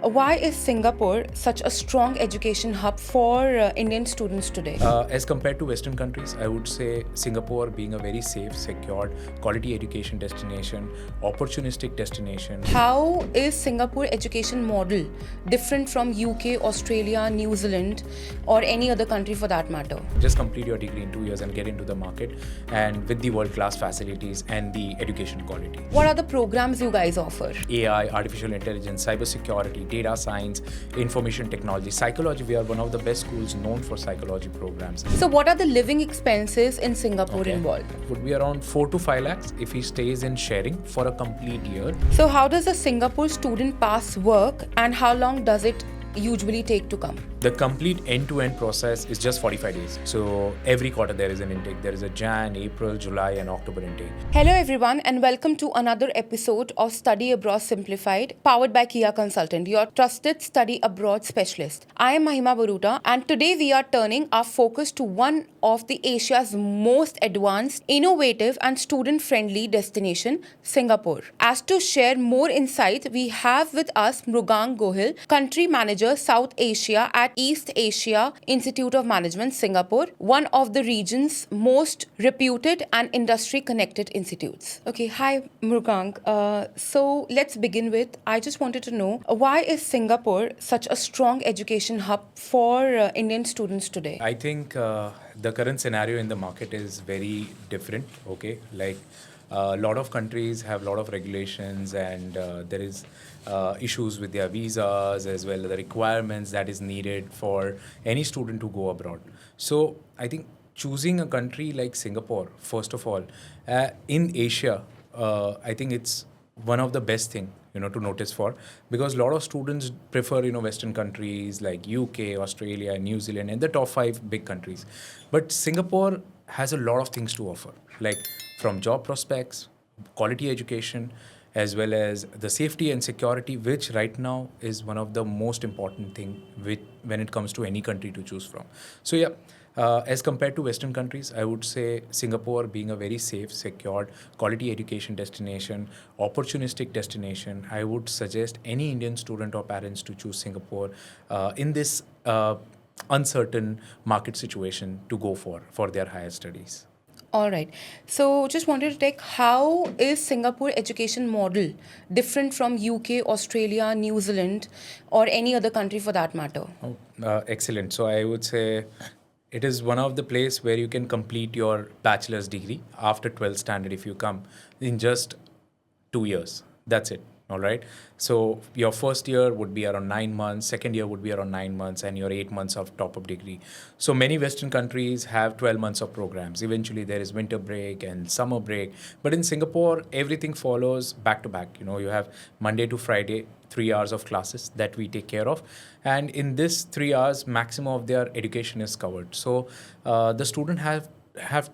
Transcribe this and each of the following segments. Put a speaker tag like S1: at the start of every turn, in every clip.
S1: Why is Singapore such a strong education hub for Indian students today?
S2: As compared to Western countries, I would say Singapore being a very safe, secured, quality education destination, opportunistic destination.
S1: How is Singapore education model different from UK, Australia, New Zealand, or any other country for that matter?
S2: Just complete your degree in 2 years and get into the market, and with the world-class facilities and the education quality.
S1: What are the programs you guys offer?
S2: AI, artificial intelligence, cybersecurity, data science, information technology, psychology. We are one of the best schools known for psychology programs.
S1: So, what are the living expenses in Singapore involved?
S2: Would be around 4 to 5 lakhs if he stays in sharing for a complete year.
S1: So, how does a Singapore student pass work and how long does it usually take to come?
S2: The complete end-to-end process is just 45 days. So every quarter there is an intake. There is a Jan, April, July and October intake.
S1: Hello everyone and welcome to another episode of Study Abroad Simplified, powered by Kia Consultant, your trusted study abroad specialist. I am Mahima Baruta and today we are turning our focus to one of the Asia's most advanced, innovative and student-friendly destination, Singapore. As to share more insights, we have with us Mrugang Gohil, Country Manager South Asia at East Asia Institute of Management, Singapore, one of the region's most reputed and industry-connected institutes. Okay, hi Mrugang. So let's begin with, I just wanted to know, why is Singapore such a strong education hub for Indian students today?
S2: I think the current scenario in the market is very different. Okay, like a lot of countries have a lot of regulations and there is issues with their visas as well as the requirements that is needed for any student to go abroad. So I think choosing a country like Singapore, first of all, in Asia, I think it's one of the best thing to notice for, because a lot of students prefer Western countries like UK, Australia, New Zealand, and the top 5 big countries. But Singapore has a lot of things to offer, like from job prospects, quality education, as well as the safety and security, which right now is one of the most important thing when it comes to any country to choose from. So yeah, as compared to Western countries, I would say Singapore being a very safe, secured, quality education destination, opportunistic destination, I would suggest any Indian student or parents to choose Singapore in this uncertain market situation to go for their higher studies.
S1: All right. So just wanted to take, how is Singapore education model different from UK, Australia, New Zealand, or any other country for that matter?
S2: Excellent. So I would say it is one of the place where you can complete your bachelor's degree after 12th standard if you come in just 2 years. That's it. All right. So your first year would be around 9 months, second year would be around 9 months, and your 8 months of top-up degree. So many Western countries have 12 months of programs. Eventually there is winter break and summer break. But in Singapore, everything follows back to back. You have Monday to Friday, 3 hours of classes that we take care of. And in this 3 hours, maximum of their education is covered. So the student have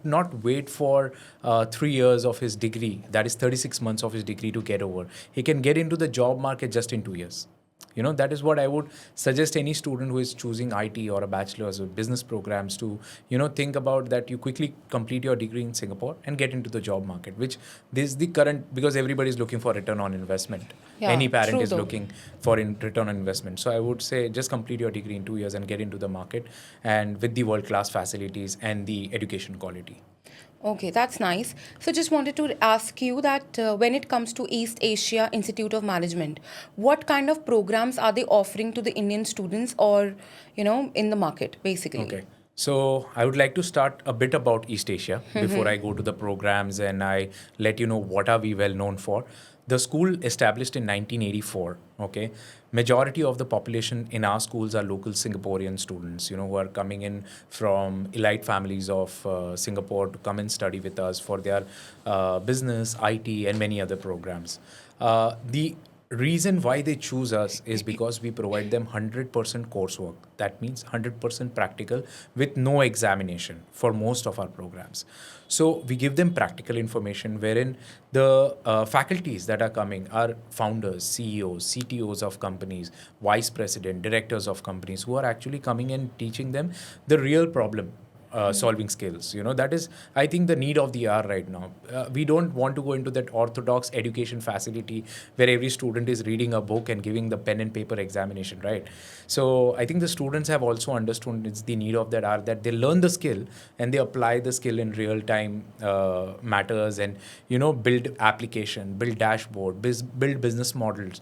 S2: not wait for 3 years of his degree, that is 36 months of his degree to get over. He can get into the job market just in 2 years. That is what I would suggest any student who is choosing IT or a bachelor's or business programs to, think about that. You quickly complete your degree in Singapore and get into the job market, which this is the current, because everybody is looking for return on investment.
S1: Yeah,
S2: any parent is
S1: though.
S2: looking for return on investment. So I would say just complete your degree in 2 years and get into the market, and with the world-class facilities and the education quality.
S1: Okay, that's nice. So just wanted to ask you that when it comes to East Asia Institute of Management, what kind of programs are they offering to the Indian students or, in the market, basically?
S2: Okay. So I would like to start a bit about East Asia before I go to the programs and I let you know what are we well known for. The school established in 1984, okay? Majority of the population in our schools are local Singaporean students, who are coming in from elite families of Singapore to come and study with us for their business, IT, and many other programs. The reason why they choose us is because we provide them 100% coursework. That means 100% practical with no examination for most of our programs. So we give them practical information wherein the faculties that are coming are founders, CEOs, CTOs of companies, vice president, directors of companies who are actually coming and teaching them the real problem solving skills. That is, I think, the need of the hour right now. We don't want to go into that orthodox education facility where every student is reading a book and giving the pen and paper examination, right? So I think the students have also understood it's the need of that hour, that they learn the skill and they apply the skill in real time matters, and build application, build dashboard, build business models,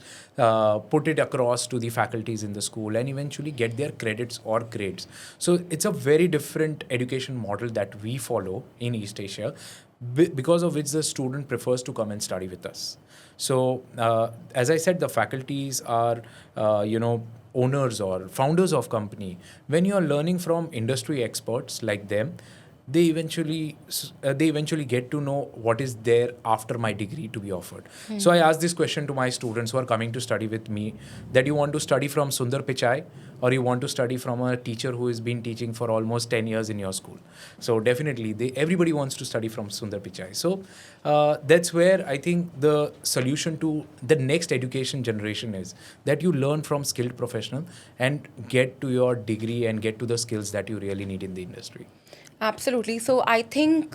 S2: put it across to the faculties in the school, and eventually get their credits or grades. So it's a very different education model that we follow in East Asia, because of which the student prefers to come and study with us. So as I said, the faculties are owners or founders of company. When you are learning from industry experts like them, they eventually get to know what is there after my degree to be offered. So I ask this question to my students who are coming to study with me, that you want to study from Sundar Pichai, or you want to study from a teacher who has been teaching for almost 10 years in your school? So definitely everybody wants to study from Sundar Pichai. So that's where I think the solution to the next education generation is that you learn from skilled professional and get to your degree and get to the skills that you really need in the industry.
S1: Absolutely. So I think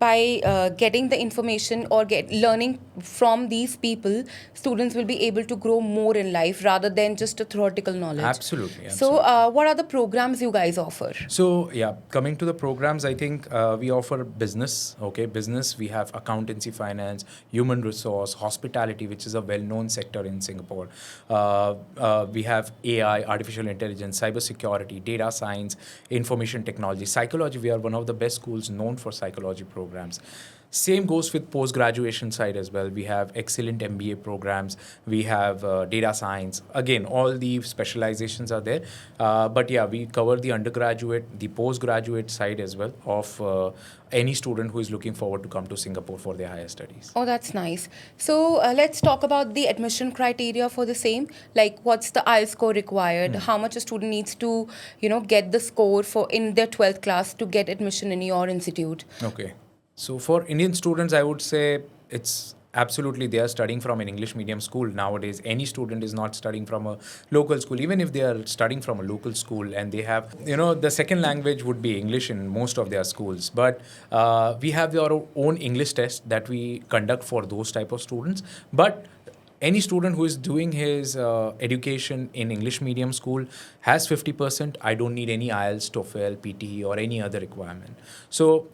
S1: by getting the information or learning from these people, students will be able to grow more in life rather than just a theoretical knowledge.
S2: Absolutely.
S1: So what are the programs you guys offer?
S2: So yeah, coming to the programs, I think we offer business. Okay, business. We have accountancy, finance, human resource, hospitality, which is a well-known sector in Singapore. We have AI, artificial intelligence, cybersecurity, data science, information technology, psychology. We are one of the best schools known for psychology programs. Same goes with post-graduation side as well. We have excellent MBA programs. We have data science. Again, all the specializations are there. But yeah, we cover the undergraduate, the postgraduate side as well of any student who is looking forward to come to Singapore for their higher studies.
S1: Oh, that's nice. So let's talk about the admission criteria for the same. Like, what's the IELTS score required? How much a student needs to, get the score for in their 12th class to get admission in your institute?
S2: Okay. So for Indian students, I would say it's absolutely they are studying from an English medium school. Nowadays, any student is not studying from a local school. Even if they are studying from a local school and they have, the second language would be English in most of their schools. But we have our own English test that we conduct for those type of students. But any student who is doing his education in English medium school has 50%. I don't need any IELTS, TOEFL, PTE or any other requirement. So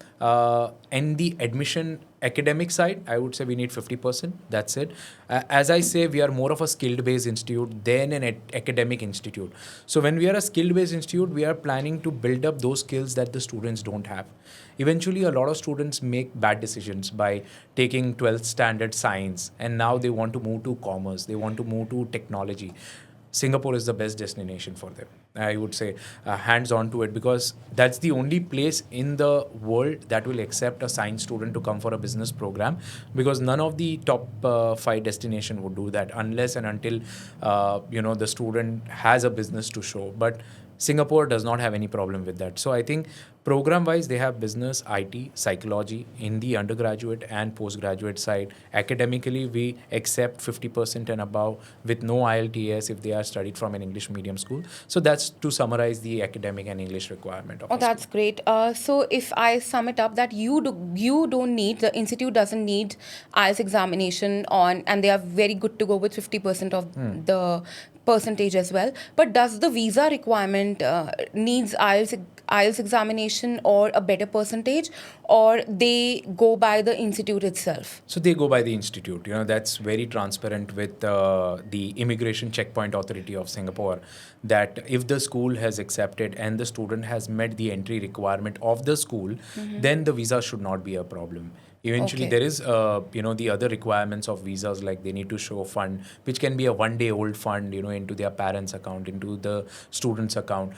S2: in the admission academic side, I would say we need 50%. That's it. As I say, we are more of a skill-based institute than an academic institute. So when we are a skill-based institute, we are planning to build up those skills that the students don't have. Eventually, a lot of students make bad decisions by taking 12th standard science, and now they want to move to commerce. They want to move to technology. Singapore is the best destination for them. I would say hands on to it, because that's the only place in the world that will accept a science student to come for a business program, because none of the top 5 destination would do that unless and until the student has a business to show. But Singapore does not have any problem with that. So I think program-wise, they have business, IT, psychology in the undergraduate and postgraduate side. Academically, we accept 50% and above with no IELTS if they are studied from an English medium school. So that's to summarize the academic and English requirement of
S1: Oh, that's great. So if I sum it up, that the institute doesn't need IELTS examination and they are very good to go with 50% of the percentage as well. But does the visa requirement needs IELTS examination or a better percentage, or they go by the institute itself?
S2: So they go by the institute. That's very transparent with the Immigration Checkpoint Authority of Singapore, that if the school has accepted and the student has met the entry requirement of the school, then the visa should not be a problem. Eventually, there is, the other requirements of visas, like they need to show fund, which can be a one-day-old fund, into their parents' account, into the student's account,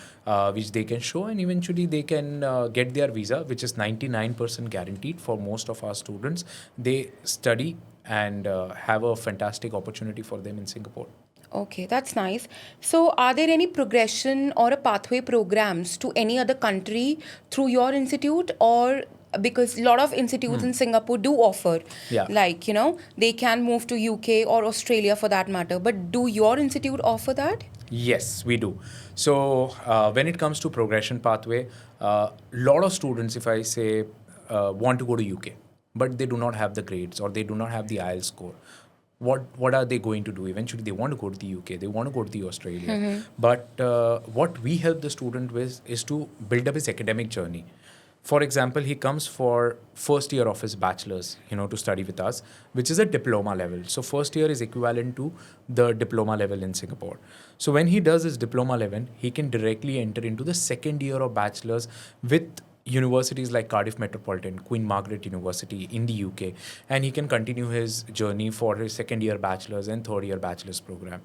S2: which they can show, and eventually they can get their visa, which is 99% guaranteed for most of our students. They study and have a fantastic opportunity for them in Singapore.
S1: Okay, that's nice. So are there any progression or a pathway programs to any other country through your institute, or because a lot of institutes in Singapore do offer,
S2: Yeah.
S1: like, they can move to UK or Australia for that matter. But do your institute offer that?
S2: Yes, we do. So when it comes to progression pathway, lot of students, if I say, want to go to UK, but they do not have the grades or they do not have the IELTS score. What are they going to do? Eventually, they want to go to the UK, they want to go to the Australia. But what we help the student with is to build up his academic journey. For example, he comes for first year of his bachelor's, to study with us, which is a diploma level. So first year is equivalent to the diploma level in Singapore. So when he does his diploma level, he can directly enter into the second year of bachelor's with universities like Cardiff Metropolitan, Queen Margaret University in the UK, and he can continue his journey for his second year bachelor's and third year bachelor's program.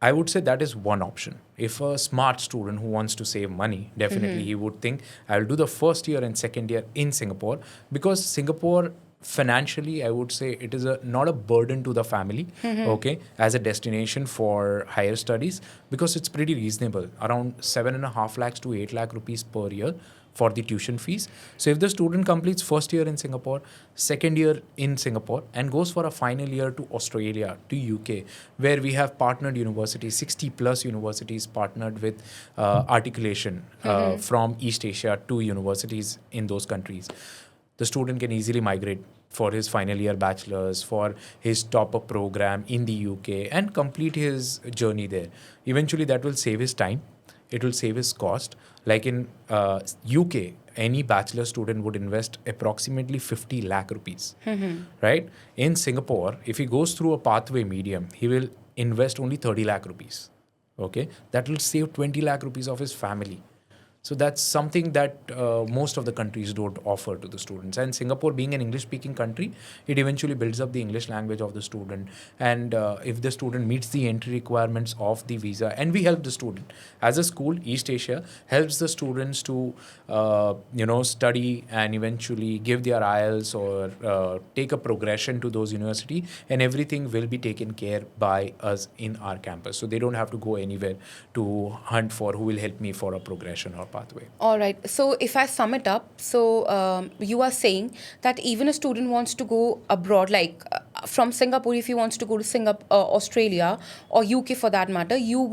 S2: I would say that is one option. If a smart student who wants to save money, definitely he would think, I'll do the first year and second year in Singapore, because Singapore financially, I would say it is not a burden to the family, okay, as a destination for higher studies, because it's pretty reasonable, around 7.5 lakhs to 8 lakh rupees per year for the tuition fees. So if the student completes first year in Singapore, second year in Singapore, and goes for a final year to Australia, to UK, where we have partnered universities, 60 plus universities partnered with articulation from East Asia to universities in those countries. The student can easily migrate for his final year bachelor's, for his top-up program in the UK, and complete his journey there. Eventually, that will save his time. It will save his cost. Like in UK, any bachelor student would invest approximately 50 lakh rupees, right? In Singapore, if he goes through a pathway medium, he will invest only 30 lakh rupees, okay? That will save 20 lakh rupees of his family. So that's something that most of the countries don't offer to the students. And Singapore, being an English-speaking country, it eventually builds up the English language of the student. And if the student meets the entry requirements of the visa, and we help the student. As a school, East Asia helps the students to, study and eventually give their IELTS or take a progression to those university, and everything will be taken care by us in our campus. So they don't have to go anywhere to hunt for who will help me for a progression or pathway.
S1: All right. So if I sum it up, so you are saying that even a student wants to go abroad, like from Singapore, if he wants to go to Singapore, Australia, or UK for that matter, you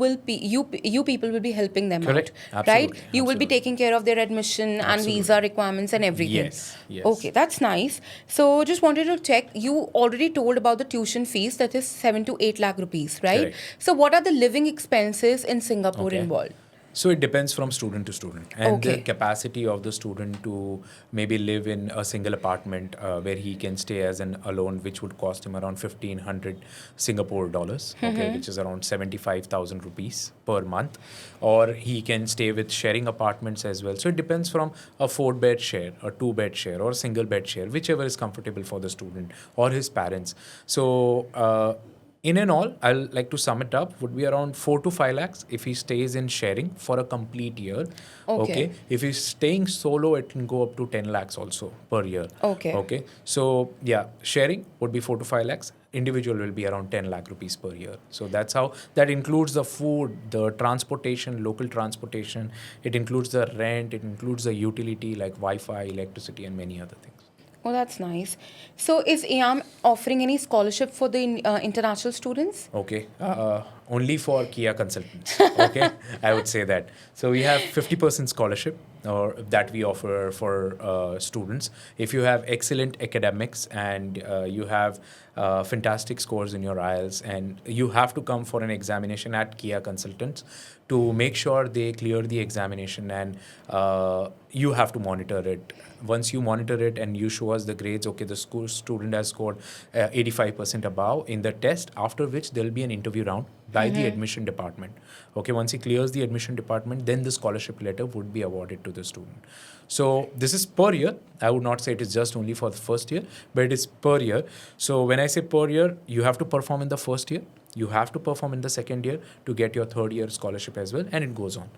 S1: people will be helping them
S2: Correct.
S1: out,
S2: Absolutely.
S1: right? You will be
S2: Absolutely.
S1: taking care of their admission and
S2: Absolutely.
S1: visa requirements and everything.
S2: Yes. Yes.
S1: Okay, that's nice. So just wanted to check. You already told about the tuition fees, that is 7 to 8 lakh rupees, right?
S2: Correct.
S1: So what are the living expenses in Singapore
S2: Okay.
S1: involved?
S2: So it depends from student to student, and
S1: Okay.
S2: the capacity of the student to maybe live in a single apartment where he can stay as an alone, which would cost him around 1,500 Singapore dollars, okay, which is around 75,000 rupees per month, or he can stay with sharing apartments as well. So it depends from a 4-bed share, a 2-bed share, or a single bed share, whichever is comfortable for the student or his parents. So in and all, I'll like to sum it up, would be around 4 to 5 lakhs if he stays in sharing for a complete year.
S1: Okay.
S2: If he's staying solo, it can go up to 10 lakhs also per year.
S1: Okay.
S2: So yeah, sharing would be 4 to 5 lakhs. Individual will be around 10 lakh rupees per year. So that's how, that includes the food, the transportation, local transportation. It includes the rent, it includes the utility like Wi-Fi, electricity, and many other things.
S1: Oh, that's nice. So is IAM offering any scholarship for the international students?
S2: Okay. Only for Kia consultants. Okay. I would say that. So we have 50% scholarship or that we offer for students. If you have excellent academics and you have fantastic scores in your IELTS, and you have to come for an examination at Kia Consultants to make sure they clear the examination, and you have to monitor it. Once you monitor it and you show us the grades, okay, the school student has scored 85% above in the test, after which there will be an interview round by the admission department. Okay, once he clears the admission department, then the scholarship letter would be awarded to the student. So this is per year. I would not say it is just only for the first year, but it is per year. So when I say per year, you have to perform in the first year, you have to perform in the second year to get your third year scholarship as well, and it goes on.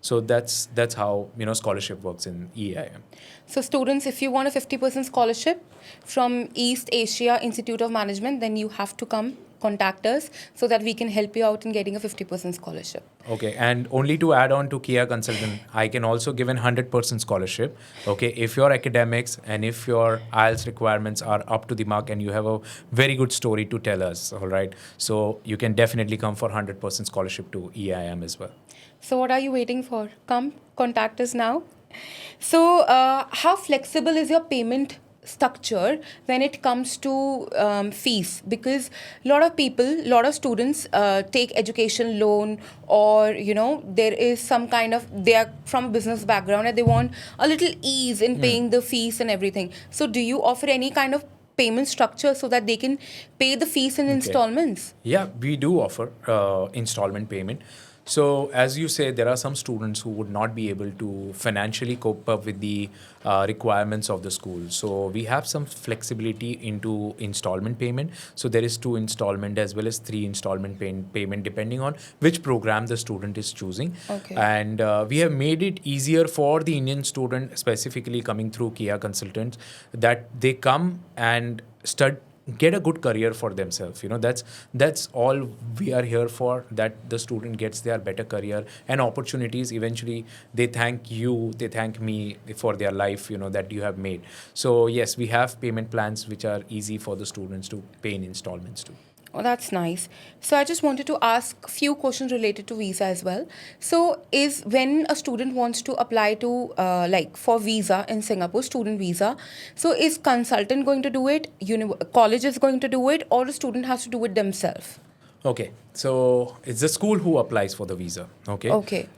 S2: So that's how scholarship works in EIM.
S1: So students, if you want a 50% scholarship from East Asia Institute of Management, then you have to come contact us so that we can help you out in getting a 50% scholarship.
S2: Okay, and only to add on to Kia Consultant, I can also give an 100% scholarship. Okay, if your academics and if your IELTS requirements are up to the mark and you have a very good story to tell us, all right, so you can definitely come for 100% scholarship to EIM as well.
S1: So what are you waiting for? Come, contact us now. So how flexible is your payment structure when it comes to fees? Because a lot of people, a lot of students take education loan, or there is some kind of, they are from business background and they want a little ease in paying the fees and everything. So do you offer any kind of payment structure so that they can pay the fees in installments?
S2: Yeah, we do offer installment payment. So as you say, there are some students who would not be able to financially cope up with the requirements of the school. So we have some flexibility into installment payment. So there is 2 installment as well as 3 installment payment depending on which program the student is choosing.
S1: Okay.
S2: And we have made it easier for the Indian student, specifically coming through Kia Consultants, that they come and get a good career for themselves. That's all we are here for, that the student gets their better career and opportunities. Eventually they thank me for their life, that you have made. So yes, we have payment plans which are easy for the students to pay in installments too.
S1: Oh, that's nice. So I just wanted to ask a few questions related to visa as well. So is when a student wants to apply to for visa in Singapore, student visa, so is consultant going to do it, college is going to do it, or the student has to do it themselves?
S2: Okay, so it's the school who applies for the visa.
S1: Okay.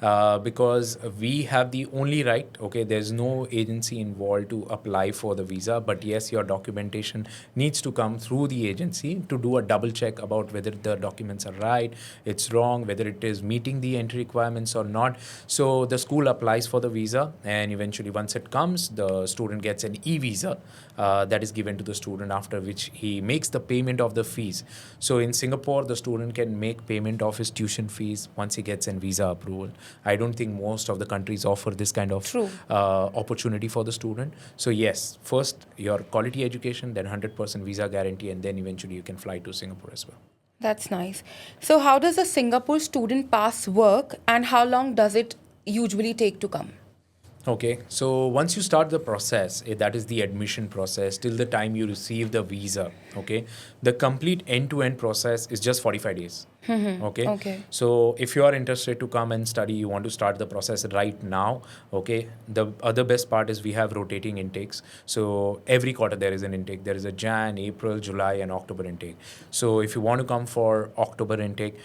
S2: Because we have the only right. Okay, there's no agency involved to apply for the visa, but yes, your documentation needs to come through the agency to do a double check about whether the documents are right, it's wrong, whether it is meeting the entry requirements or not. So the school applies for the visa, and eventually once it comes, the student gets an e-visa that is given to the student, after which he makes the payment of the fees. So in Singapore, the student can make payment of his tuition fees once he gets an visa approval. I don't think most of the countries offer this kind of opportunity for the student. So yes, first your quality education, then 100% visa guarantee, and then eventually you can fly to Singapore as well.
S1: That's nice. So how does the Singapore student pass work, and how long does it usually take to come?
S2: Okay, so once you start the process, that is the admission process, till the time you receive the visa, okay, the complete end-to-end process is just 45 days. Okay. So if you are interested to come and study, you want to start the process right now. Okay. The other best part is we have rotating intakes. So every quarter there is an intake. There is a Jan, April, July, and October intake. So if you want to come for October intake,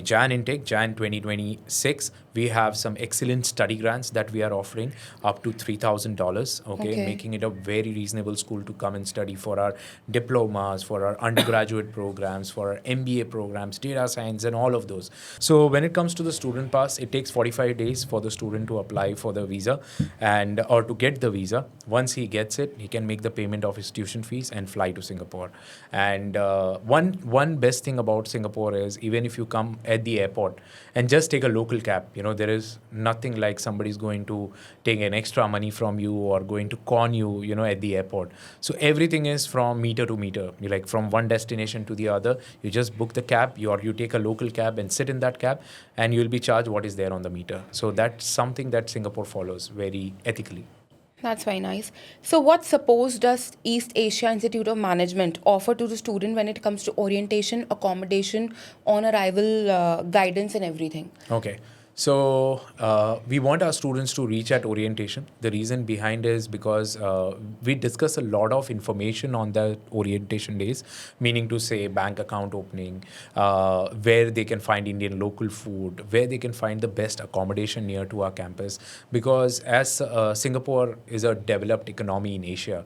S2: Jan intake, Jan 2026, we have some excellent study grants that we are offering up to $3,000. Okay, making it a very reasonable school to come and study for our diplomas, for our undergraduate programs, for our MBA programs, data science, and all of those. So when it comes to the student pass, it takes 45 days for the student to apply for the visa or to get the visa. Once he gets it, he can make the payment of his tuition fees and fly to Singapore. And one best thing about Singapore is, even if you come at the airport and just take a local cab, there is nothing like somebody's going to take an extra money from you or going to con you, at the airport. So everything is from meter to meter. You like from one destination to the other. You just book the cab, you take a local cab and sit in that cab, and you'll be charged what is there on the meter. So that's something that Singapore follows very ethically.
S1: That's very nice. So what support does East Asia Institute of Management offer to the student when it comes to orientation, accommodation, on arrival guidance and everything?
S2: Okay. So we want our students to reach at orientation. The reason behind is because we discuss a lot of information on the orientation days, meaning to say bank account opening, where they can find Indian local food, where they can find the best accommodation near to our campus. Because as Singapore is a developed economy in Asia,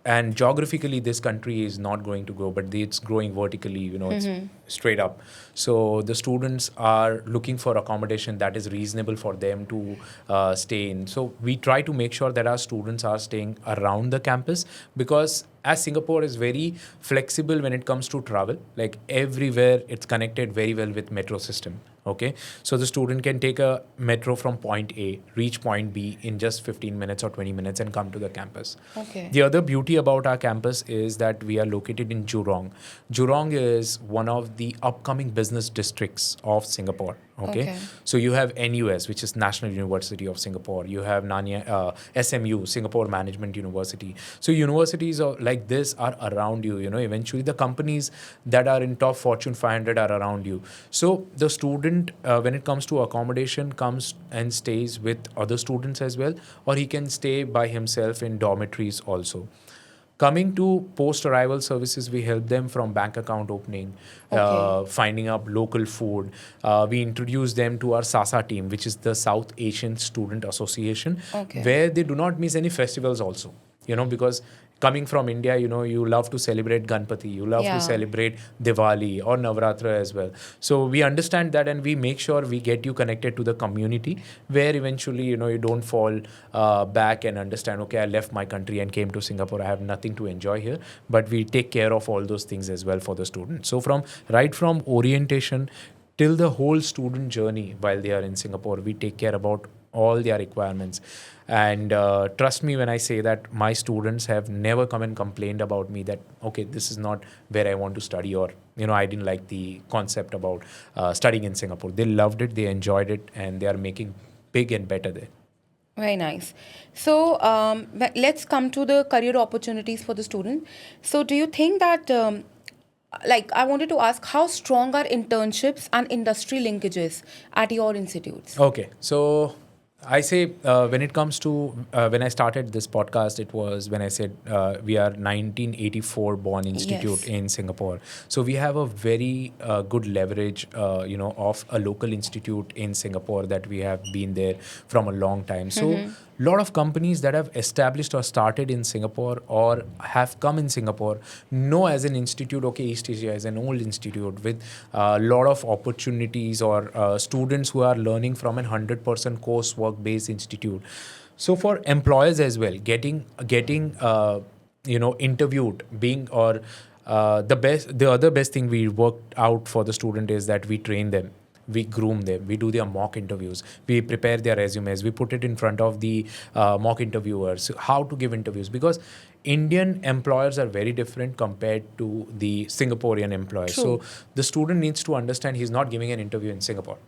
S2: and geographically this country is not going to grow, but it's growing vertically, it's straight up. So the students are looking for accommodation that is reasonable for them to stay in. So we try to make sure that our students are staying around the campus, because as Singapore is very flexible when it comes to travel, like everywhere it's connected very well with metro system. Okay, so the student can take a metro from point A, reach point B in just 15 minutes or 20 minutes and come to the campus.
S1: Okay.
S2: The other beauty about our campus is that we are located in Jurong. Jurong is one of the upcoming business districts of Singapore. Okay, so you have NUS, which is National University of Singapore. You have SMU, Singapore Management University. So universities like this are around you. Eventually the companies that are in top Fortune 500 are around you. So the student, when it comes to accommodation, comes and stays with other students as well, or he can stay by himself in dormitories also. Coming to post-arrival services, we help them from bank account opening, finding up local food. We introduce them to our SASA team, which is the South Asian Student Association, where they do not miss any festivals also. Because coming from India, you love to celebrate Ganpati, you love to celebrate Diwali or Navratri as well. So we understand that, and we make sure we get you connected to the community, where eventually, you don't fall back and understand, okay, I left my country and came to Singapore, I have nothing to enjoy here. But we take care of all those things as well for the students. So right from orientation till the whole student journey while they are in Singapore, we take care about all their requirements. And trust me when I say that my students have never come and complained about me that, okay, this is not where I want to study, or, I didn't like the concept about studying in Singapore. They loved it, they enjoyed it, and they are making big and better there.
S1: Very nice. So let's come to the career opportunities for the student. So do you think that, I wanted to ask, how strong are internships and industry linkages at your institutes?
S2: Okay, so I say when it comes to when I started this podcast, it was when I said we are 1984 born institute in Singapore. So we have a very good leverage, of a local institute in Singapore that we have been there from a long time. So lot of companies that have established or started in Singapore or have come in Singapore know as an institute, okay, East Asia is an old institute with a lot of opportunities, or students who are learning from an 100% coursework based institute. So for employers as well, getting interviewed, being or the other best thing we worked out for the student is that we train them. We groom them, we do their mock interviews, we prepare their resumes, we put it in front of the mock interviewers, how to give interviews, because Indian employers are very different compared to the Singaporean employers.
S1: True.
S2: So the student needs to understand he's not giving an interview in Singapore.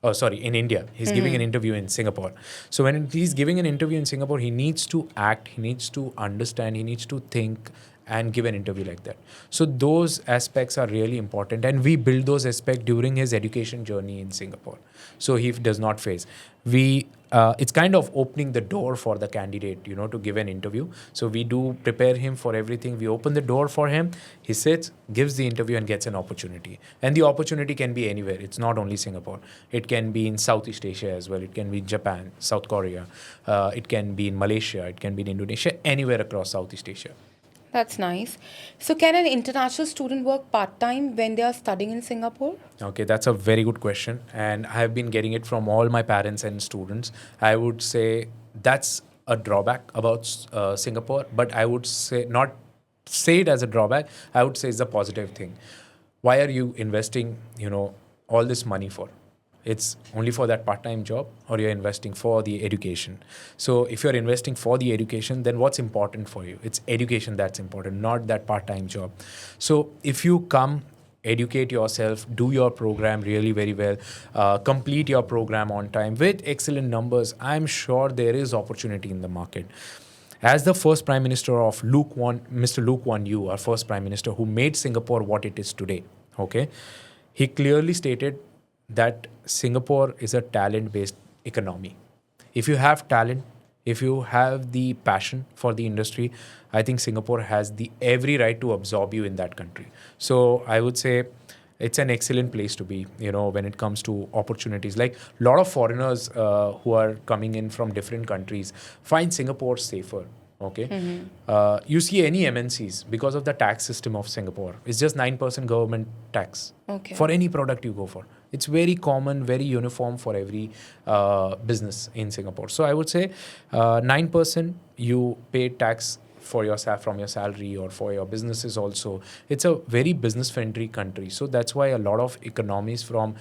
S2: Oh, sorry, in India. He's giving an interview in Singapore. So when he's giving an interview in Singapore, he needs to act, he needs to understand, he needs to think and give an interview like that. So those aspects are really important, and we build those aspects during his education journey in Singapore. So he does not face. It's kind of opening the door for the candidate, to give an interview. So we do prepare him for everything. We open the door for him. He sits, gives the interview, and gets an opportunity. And the opportunity can be anywhere. It's not only Singapore. It can be in Southeast Asia as well. It can be in Japan, South Korea. It can be in Malaysia. It can be in Indonesia, anywhere across Southeast Asia.
S1: That's nice. So can an international student work part-time when they are studying in Singapore?
S2: Okay, that's a very good question. And I have been getting it from all my parents and students. I would say that's a drawback about Singapore, but I would say not say it as a drawback. I would say it's a positive thing. Why are you investing, all this money for? It's only for that part-time job, or you're investing for the education. So if you're investing for the education, then what's important for you? It's education that's important, not that part-time job. So if you come, educate yourself, do your program really very well, complete your program on time with excellent numbers, I'm sure there is opportunity in the market. As the first Prime Minister of Mr. Lee Kuan Yew, our first Prime Minister, who made Singapore what it is today, okay, he clearly stated that Singapore is a talent-based economy. If you have talent, if you have the passion for the industry, I think Singapore has the every right to absorb you in that country. So I would say it's an excellent place to be, when it comes to opportunities. Like a lot of foreigners who are coming in from different countries find Singapore safer. Okay. You see any MNCs, because of the tax system of Singapore, it's just 9% government tax for any product you go for. It's very common, very uniform for every business in Singapore. So I would say 9% you pay tax for your from your salary or for your businesses also. It's a very business friendly country, so that's why a lot of economies from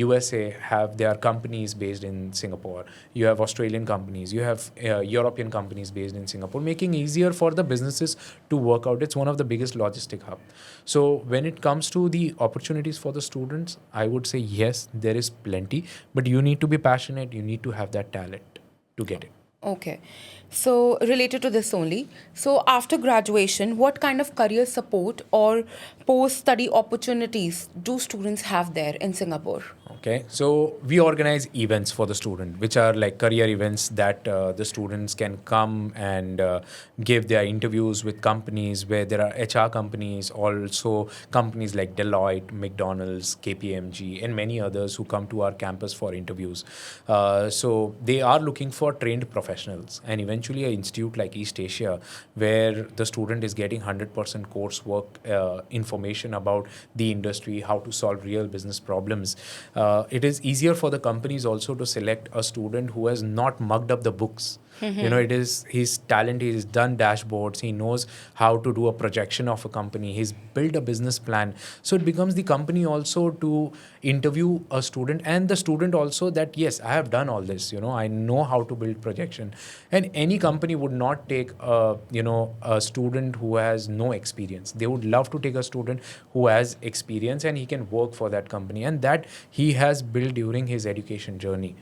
S2: USA have their companies based in Singapore. You have Australian companies, you have European companies based in Singapore, making easier for the businesses to work out. It's one of the biggest logistic hub. So when it comes to the opportunities for the students, I would say yes, there is plenty, but you need to be passionate, you need to have that talent to get it.
S1: Okay. So, related to this only, so after graduation, what kind of career support or post study opportunities do students have there in Singapore?
S2: Okay, so we organize events for the student, which are like career events that the students can come and give their interviews with companies where there are HR companies, also companies like Deloitte, McDonald's, KPMG, and many others who come to our campus for interviews. So they are looking for trained professionals, and eventually an institute like East Asia, where the student is getting 100% coursework information about the industry, how to solve real business problems. It is easier for the companies also to select a student who has not mugged up the books. You know, it is his talent. He's done dashboards. He knows how to do a projection of a company. He's built a business plan. So it becomes the company also to interview a student, and the student also that yes, I have done all this. You know, I know how to build projection. And any company would not take a student who has no experience. They would love to take a student who has experience and he can work for that company, and that he has built during his education journey.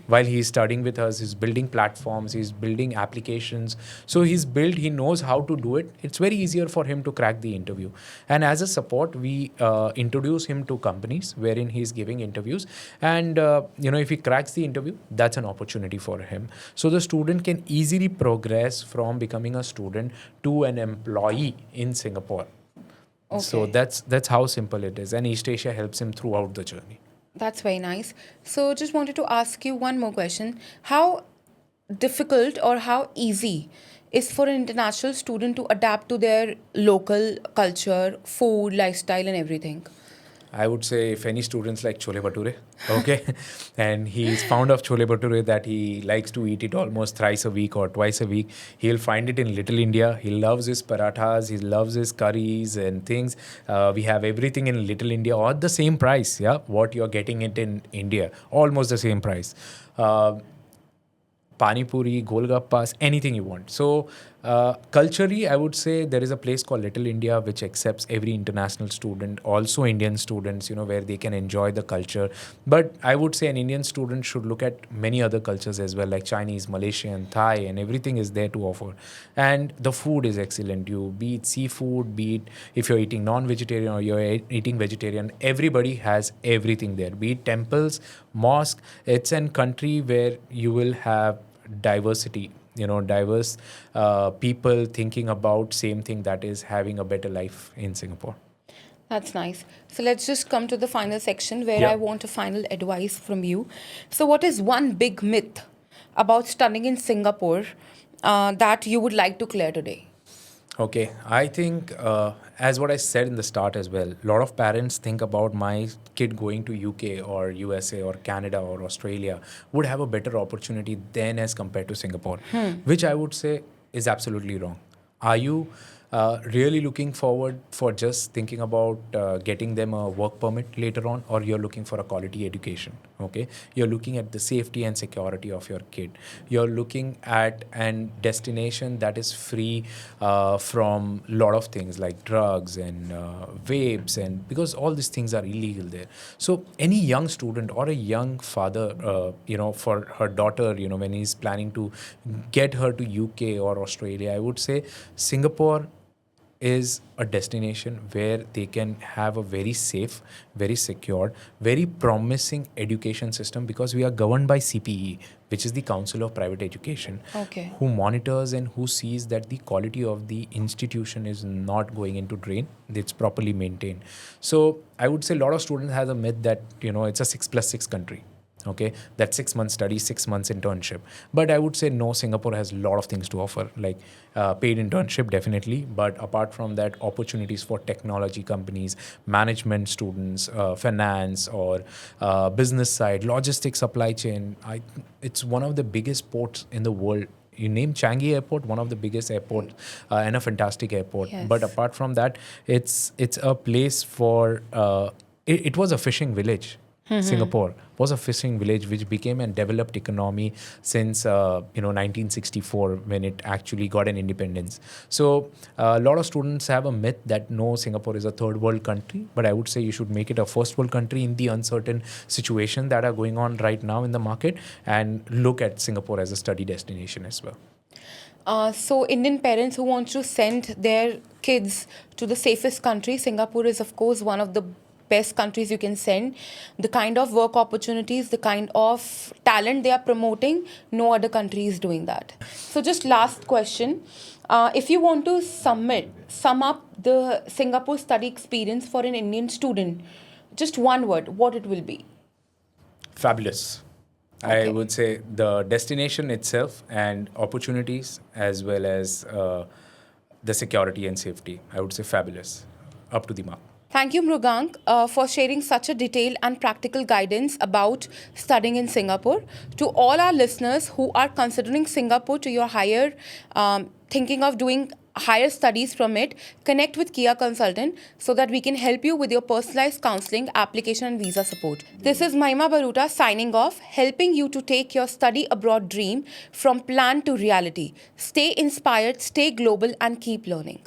S2: While he's studying with us, he's building platforms, he's building applications. So he knows how to do it. It's very easier for him to crack the interview. And as a support, we introduce him to companies wherein he's giving interviews. And, if he cracks the interview, that's an opportunity for him. So the student can easily progress from becoming a student to an employee in Singapore.
S1: Okay.
S2: So that's how simple it is. And East Asia helps him throughout the journey.
S1: That's very nice. So, just wanted to ask you one more question. How difficult or how easy is for an international student to adapt to their local culture, food, lifestyle, and everything?
S2: I would say if any students like chole bhature, okay, and he's fond of chole bhature that he likes to eat it almost thrice a week or twice a week, he'll find it in Little India. He loves his parathas, he loves his curries and things. We have everything in Little India all at the same price, yeah, what you're getting it in India, almost the same price. Pani puri, golgappas, anything you want. So culturally, I would say there is a place called Little India which accepts every international student, also Indian students, where they can enjoy the culture. But I would say an Indian student should look at many other cultures as well, like Chinese, Malaysian, Thai, and everything is there to offer. And the food is excellent. You be it seafood, be it if you're eating non-vegetarian or you're eating vegetarian, everybody has everything there. Be it temples, mosque, it's a country where you will have diversity, diverse people thinking about same thing, that is having a better life in Singapore.
S1: That's nice. So let's just come to the final section where
S2: Yeah.
S1: I want a final advice from you. So, what is one big myth about studying in Singapore that you would like to clear today?
S2: Okay, I think as what I said in the start as well, a lot of parents think about my kid going to UK or USA or Canada or Australia would have a better opportunity than as compared to Singapore, which I would say is absolutely wrong. Are you really looking forward for just thinking about getting them a work permit later on, or you're looking for a quality education? Okay, you're looking at the safety and security of your kid. You're looking at an destination that is free from a lot of things like drugs and vapes, and because all these things are illegal there. So any young student or a young father, for her daughter, when he's planning to get her to UK or Australia, I would say Singapore is a destination where they can have a very safe, very secured, very promising education system, because we are governed by CPE, which is the Council of Private Education,
S1: Okay.
S2: who monitors and who sees that the quality of the institution is not going into drain, it's properly maintained. So I would say a lot of students have a myth that, it's a 6+6 country. Okay, that's 6 months study, 6 months internship. But I would say no, Singapore has a lot of things to offer, like paid internship, definitely. But apart from that, opportunities for technology companies, management students, finance, or business side, logistics, supply chain. It's one of the biggest ports in the world you name Changi Airport, one of the biggest airport and a fantastic airport.
S1: Yes.
S2: But apart from that, it's a place for it was a fishing village. Singapore was a fishing village which became a developed economy since 1964 when it actually got an independence. So a lot of students have a myth that no, Singapore is a third world country, but I would say you should make it a first world country in the uncertain situation that are going on right now in the market, and look at Singapore as a study destination as well.
S1: So Indian parents who want to send their kids to the safest country, Singapore is of course one of the best countries you can send. The kind of work opportunities, the kind of talent they are promoting, no other country is doing that. So just last question. If you want to sum up the Singapore study experience for an Indian student, just one word, what it will be?
S2: Fabulous.
S1: Okay.
S2: I would say the destination itself and opportunities, as well as the security and safety. I would say fabulous. Up to the mark.
S1: Thank you, Mrugank, for sharing such a detailed and practical guidance about studying in Singapore. To all our listeners who are considering Singapore to your higher, thinking of doing higher studies from it, connect with Kia Consultant so that we can help you with your personalized counseling, application and visa support. This is Mahima Baruta signing off, helping you to take your study abroad dream from plan to reality. Stay inspired, stay global and keep learning.